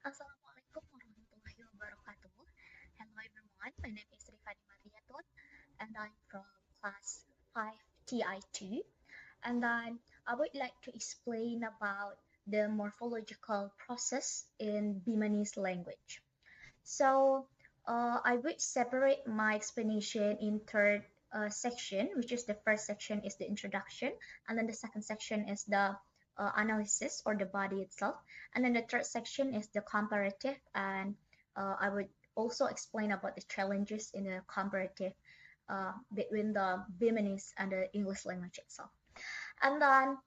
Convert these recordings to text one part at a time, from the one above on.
Assalamualaikum warahmatullahi wabarakatuh. Hello everyone, my name is Rifany Mardiatun and I'm from class 5 TI2. And then I would like to explain about the morphological process in Bimanese language. So I would separate my explanation in third section, which is the first section is the introduction, and then the second section is the analysis or the body itself, and then the third section is the comparative, and I would also explain about the challenges in the comparative between the Bimanese and the English language itself. And then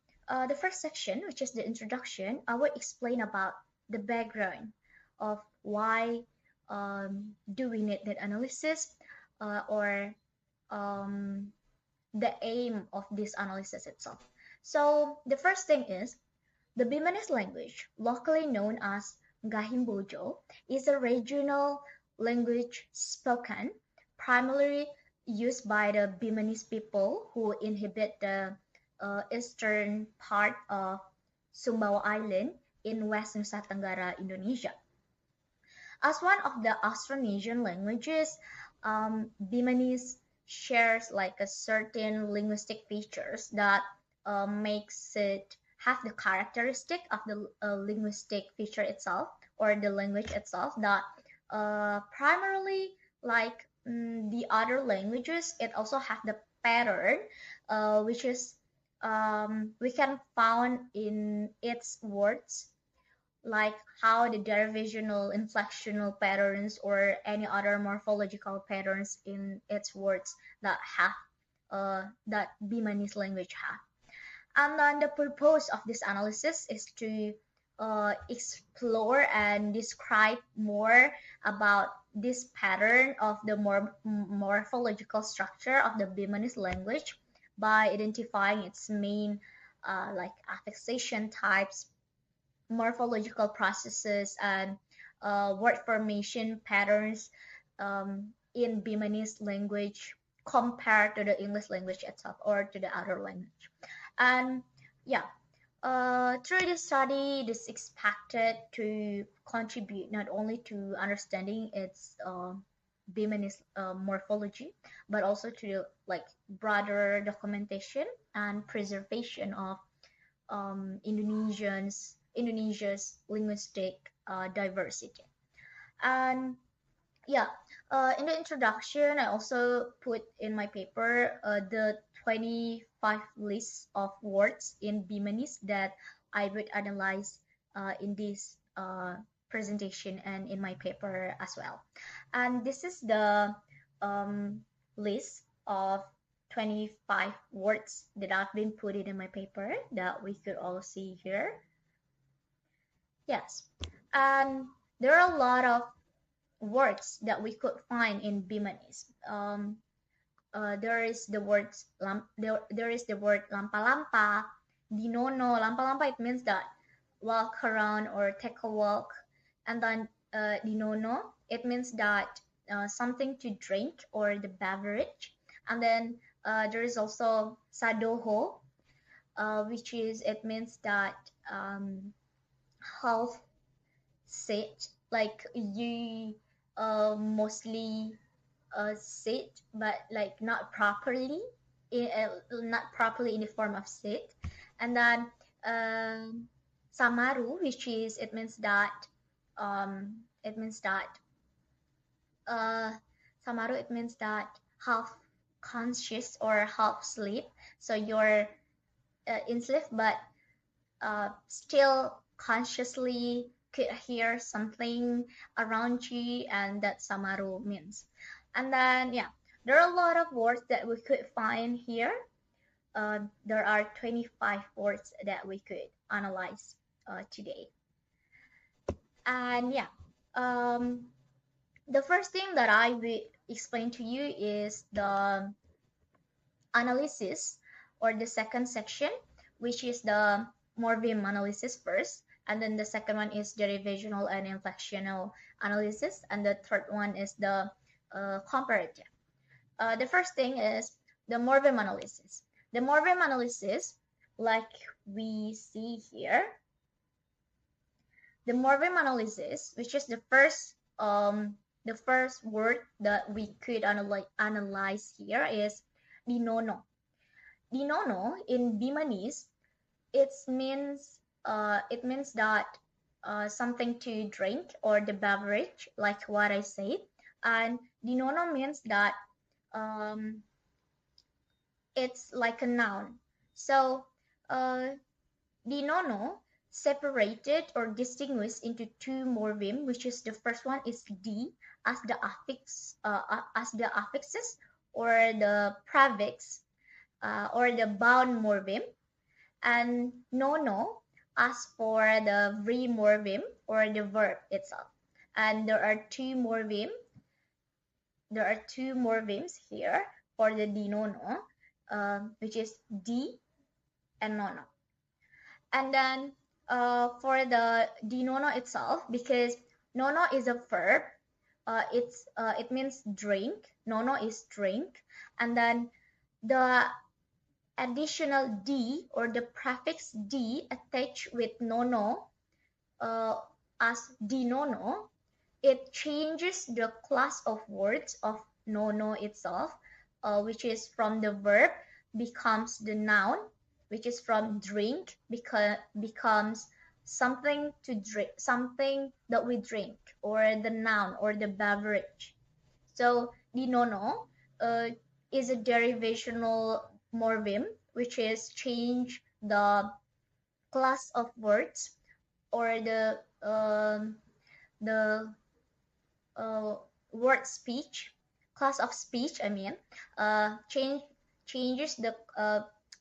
the first section, which is the introduction, I will explain about the background of why do we need that analysis or um, the aim of this analysis itself. So the first thing is the Bimanese language, locally known as Gahimbojo, is a regional language spoken primarily used by the Bimanese people who inhabit the eastern part of Sumbawa Island in West Nusa Tenggara, Indonesia. As one of the Austronesian languages, Bimanese shares like a certain linguistic features that makes it have the characteristic of the linguistic feature itself or the language itself that primarily like the other languages, it also have the pattern which is we can found in its words like how the derivational inflectional patterns or any other morphological patterns in its words that have that Bimanese language have. And then the purpose of this analysis is to explore and describe more about this pattern of the morphological structure of the Bimanese language by identifying its main like affixation types, morphological processes, and word formation patterns in Bimanese language compared to the English language itself or to the other language. And yeah, through this study, this is expected to contribute not only to understanding its Bimanese morphology, but also to like broader documentation and preservation of Indonesia's linguistic diversity. And yeah, in the introduction, I also put in my paper the 25 lists of words in Bimanese that I would analyze in this presentation and in my paper as well. And this is the um, list of 25 words that I've been put in my paper that we could all see here. Yes, and there are a lot of words that we could find in Bimanese. There is the words there is the word lampa-lampa, dinono. Lampa-lampa it means that walk around or take a walk, and then dinono it means that something to drink or the beverage, and then there is also sadoho, which is it means that half sit like you mostly sit but like not properly in the form of sit, and then samaru, which is it means that uh, samaru it means that half conscious or half sleep, so you're in sleep but still consciously could hear something around you, and that samaru means. And then, yeah, there are a lot of words that we could find here. There are 25 words that we could analyze today. And yeah, um, the first thing that I will explain to you is the analysis or the second section, which is the Morpheme analysis first. And then the second one is derivational and inflectional analysis. And the third one is the comparative. The first thing is the Morpheme analysis. The Morpheme analysis, like we see here, the morpheme analysis, which is the first word that we could analyze here is dinono. Dinono in Bimanese, it means that something to drink or the beverage, like what I said, and dinono means that um, it's like a noun. So uh, dinono separated or distinguished into two morpheme, which is the first one is d as the affixes or the prefix or the bound morpheme, and nono as for the free morpheme or the verb itself. And there are two morphemes here for the dinono, which is d and nono. And then for the dinono itself, because nono is a verb, it means drink. Nono is drink, and then the additional d or the prefix d attached with nono uh, as dinono, it changes the class of words of nono itself, which is from the verb becomes the noun, which is from drink becomes something to drink, something that we drink, or the noun or the beverage. So dinono is a derivational morpheme, which is change the class of words or the uh, word speech, class of speech. I mean, changes the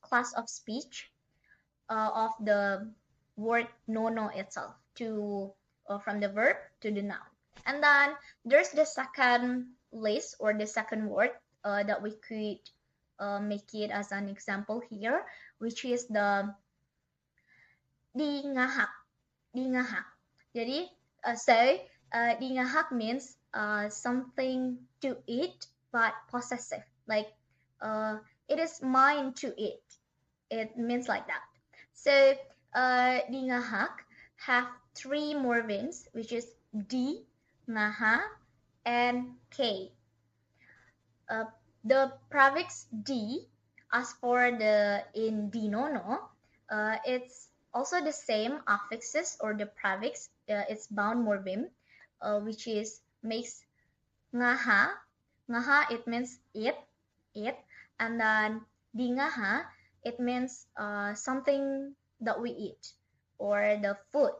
class of speech of the word nono itself to from the verb to the noun. And then there's the second list or the second word that we could make it as an example here, which is the dingahak. Dingahak. Jadi, dingahak means something to eat but possessive. Like it is mine to eat. It means like that. So dingahak have three morphemes, which is d, ngaha, and k. The prefix d, as for the in dinono, it's also the same affixes or the prefix. It's bound morpheme, which is makes ngaha. Ngaha it means eat, and then dingaha it means something that we eat or the food.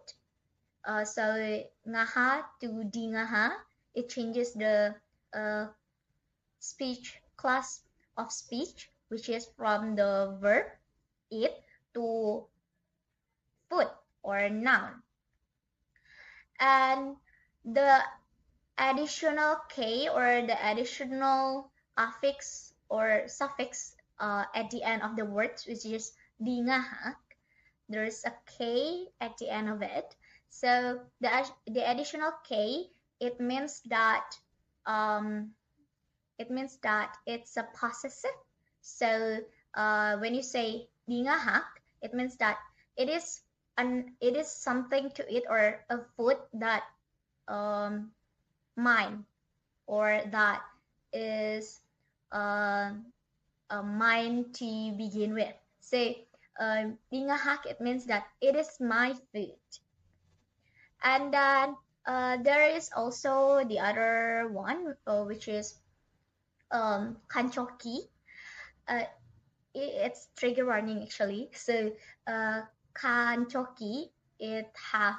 So ngaha to dingaha, it changes the uh, speech class of speech, which is from the verb eat to food or noun. And the additional k or the additional affix or suffix at the end of the words, which is dingahak, there's a k at the end of it. So the additional k, it means that it's a possessive. So when you say dingahak, it means that it is something to eat or a food that mine or that is mine to begin with. So dingahak, it means that it is my food. And then there is also the other one, which is kanchoki. It's trigger warning actually. So kanchoki, it have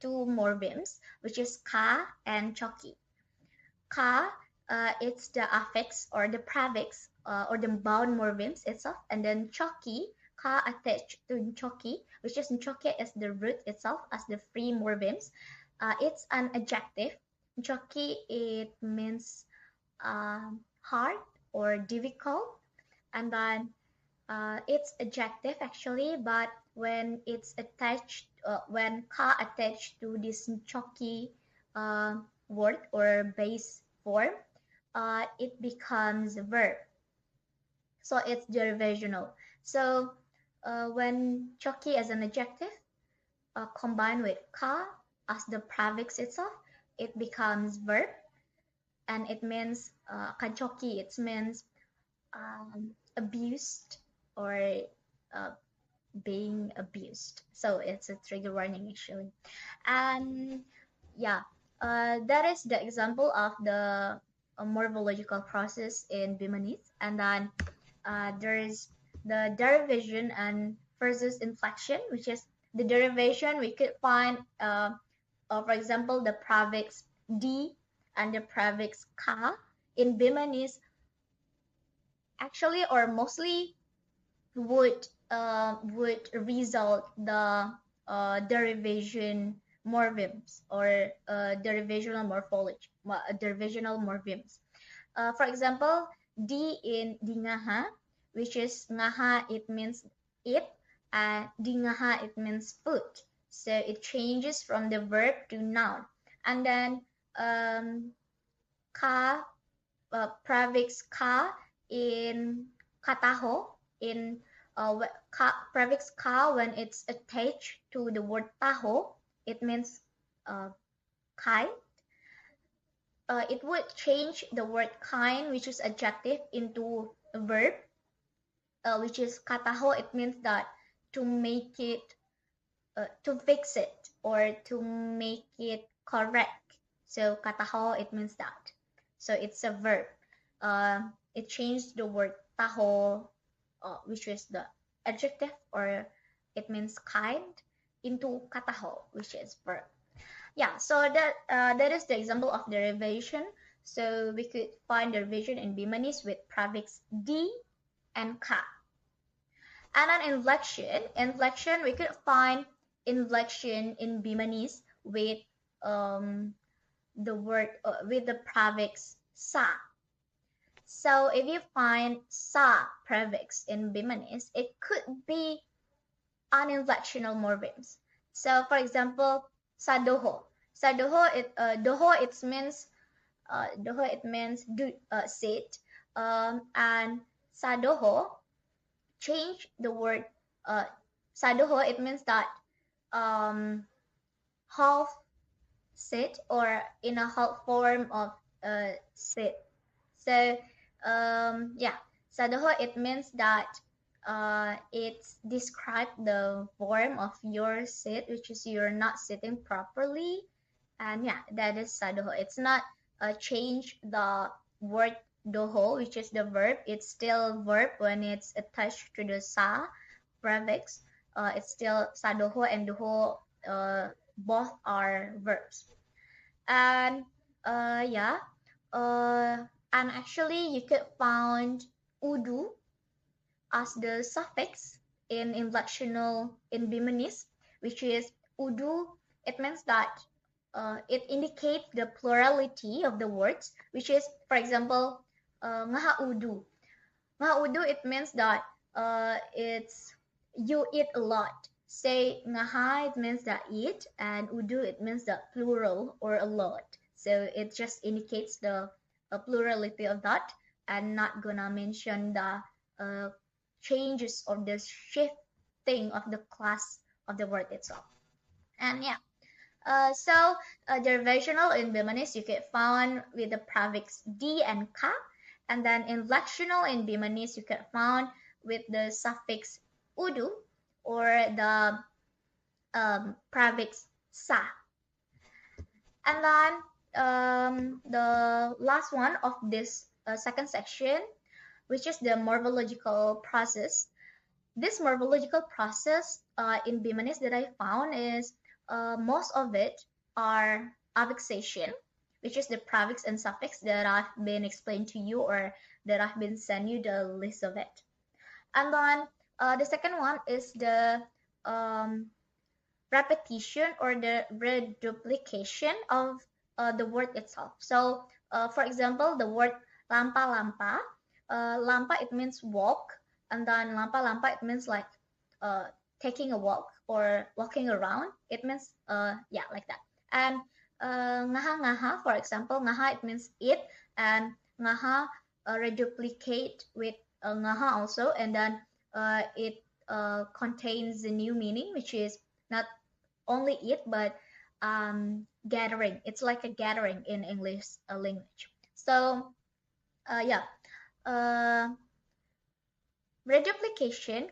two morphemes, which is ka and choki. Ka, it's the affix or the prefix or the bound morphemes itself, and then choki, ka attached to choki, which is choki as the root itself as the free morphemes. It's an adjective. Choki, it means hard or difficult, and then it's adjective actually, but when it's attached, when ka attached to this choki word or base form, it becomes a verb. So it's derivational. So when choki as an adjective combined with ka, as the prefix itself, it becomes verb, and it means kanchoki. It means abused or uh, being abused. So it's a trigger warning actually. And yeah, that is the example of the morphological process in Bimanese. And then there is the derivation and versus inflection, which is the derivation we could find, for example, the prefix d and the prefix ka in Bimanese actually or mostly would result the derivation morphemes or derivational morphology, derivational morphemes. For example, di in di ngaha, which is ngaha, it means it, and di ngaha, it means food. So it changes from the verb to noun. And then ka, prefix ka in kataho, in prefix ka when it's attached to the word taho, it means kind. It would change the word kind, which is adjective, into a verb, which is kataho. It means that to make it, to fix it, or to make it correct. So kataho, it means that. So it's a verb. It changed the word taho, which is the adjective, or it means kind, into kataho, which is verb. Yeah, so that is the example of derivation. So we could find derivation in Bimanese with prefix d and ka. And an inflection we could find inflection in Bimanese with the word with the prefix sa. So if you find sa prefix in Bimanese, it could be uninflectional morphemes. So for example, sadoho. Sadoho it doho it means doho it means do sit, and sadoho change the word sadoho, it means that um, half sit or in a half form of sit. So yeah, sadoho it means that it's describe the form of your sit, which is you're not sitting properly, and yeah, that is sadoho. It's not change the word doho, which is the verb. It's still verb when it's attached to the sa prefix. It's still sadoho and doho. Both are verbs. And yeah, and actually you could find udu as the suffix in inflectional in Bimanese, which is udu. It means that it indicates the plurality of the words, which is, for example, ngaha udu. Ngaha udu, it means that it's you eat a lot. Say ngaha, it means that eat, and udu, it means that plural or a lot. So it just indicates the plurality of that, and not gonna mention the uh, changes or the shifting of the class of the word itself. And yeah, so derivational in Bimanese you can found with the prefix d and ka, and then inflectional in Bimanese you can found with the suffix udu or the prefix sa. And then the last one of this second section, which is the morphological process. This morphological process in Bimanese that I found is most of it are affixation, which is the prefix and suffix that I've been explained to you, or that I've been sent you the list of it. And then the second one is the um, repetition or the reduplication of the word itself. So, for example, the word lampa-lampa, lampa it means walk, and then lampa-lampa it means like taking a walk or walking around. It means yeah, like that. And ngaha-ngaha, for example, ngaha it means eat, and ngaha reduplicate with ngaha also, and then it contains a new meaning, which is not only it, but gathering. It's like a gathering in English language. So yeah, uh, reduplication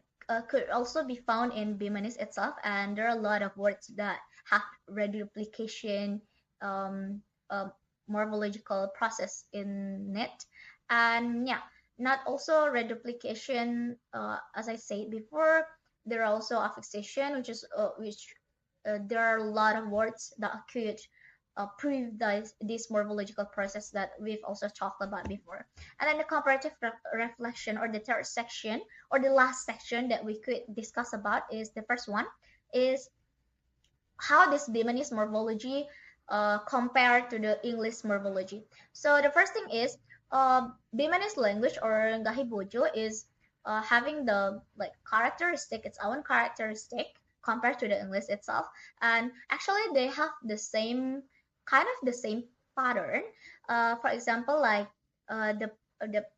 could also be found in Bimanese itself, and there are a lot of words that have reduplication um, uh, morphological process in it. And yeah, not also reduplication, as I said before, there are also affixation, which there are a lot of words that could prove this morphological process that we've also talked about before. And then the comparative reflection, or the third section, or the last section that we could discuss about, is the first one, is how this Bimanese morphology compare to the English morphology. So the first thing is Bimanese language, or Gahibojo, is having the like characteristic, its own characteristic compared to the English itself, and actually they have the same kind of the same pattern. For example, like the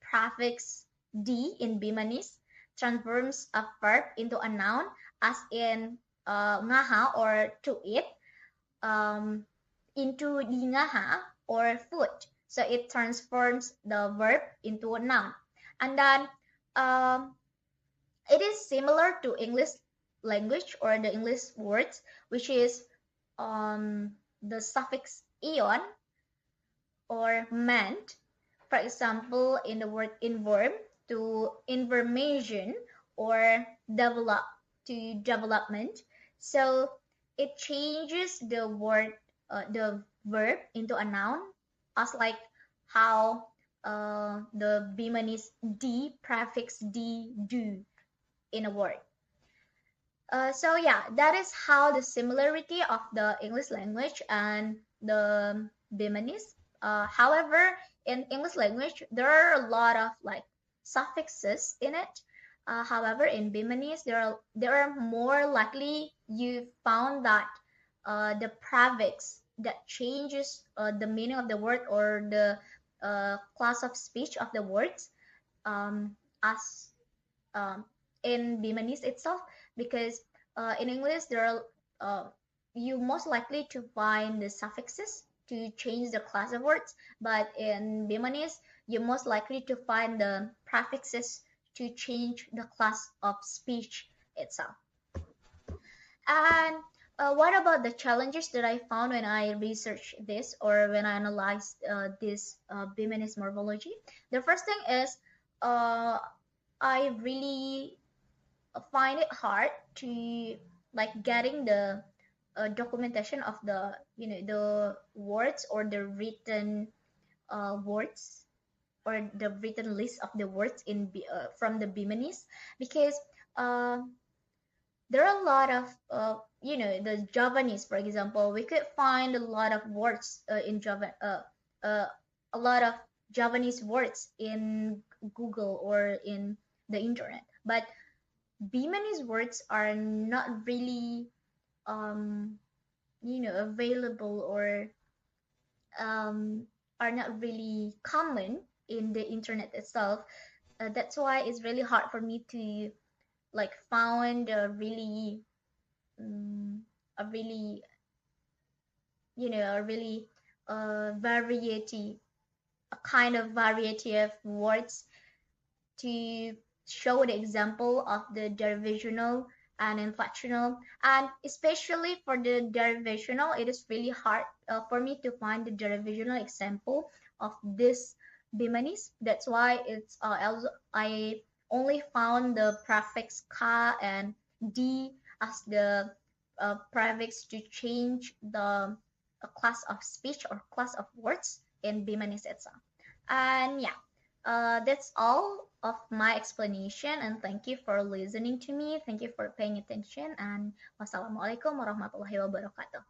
prefix d in Bimanese transforms a verb into a noun, as in ngaha, or to eat, um, into di ngaha, or food. So it transforms the verb into a noun. And then um, it is similar to English language, or the English words, which is the suffix ion, or meant. For example, in the word inform, to information, or develop, to development. So it changes the verb into a noun, as like how the Bimanese d, prefix d, do in a word. So yeah, that is how the similarity of the English language and the Bimanese. However, in English language, there are a lot of like suffixes in it. However, in Bimanese, there are more likely you found that the prefix that changes the meaning of the word, or the class of speech of the words, as um, in Bimanese itself, because in English there are you most likely to find the suffixes to change the class of words, but in Bimanese you most likely to find the prefixes to change the class of speech itself. And what about the challenges that I found when I researched this, or when I analyzed this Bimanese morphology? The first thing is I really find it hard to like getting the documentation of the the words, or the written words, or the written list of the words from the Bimanese, because uh, there are a lot of the Javanese, for example. We could find a lot of words in Java, uh, a lot of Javanese words in Google or in the internet, but Bimanese words are not really available, or um, are not really common in the internet itself. That's why it's really hard for me to like found um, a really a really variety, a kind of variety of words to show the example of the derivational and inflectional. And especially for the derivational, it is really hard for me to find the derivational example of this Bimanese. That's why I only found the prefix ka and d as the prefix to change the class of speech, or class of words in Bimanese itself. And yeah, that's all of my explanation, and thank you for listening to me. Thank you for paying attention, and wassalamualaikum warahmatullahi wabarakatuh.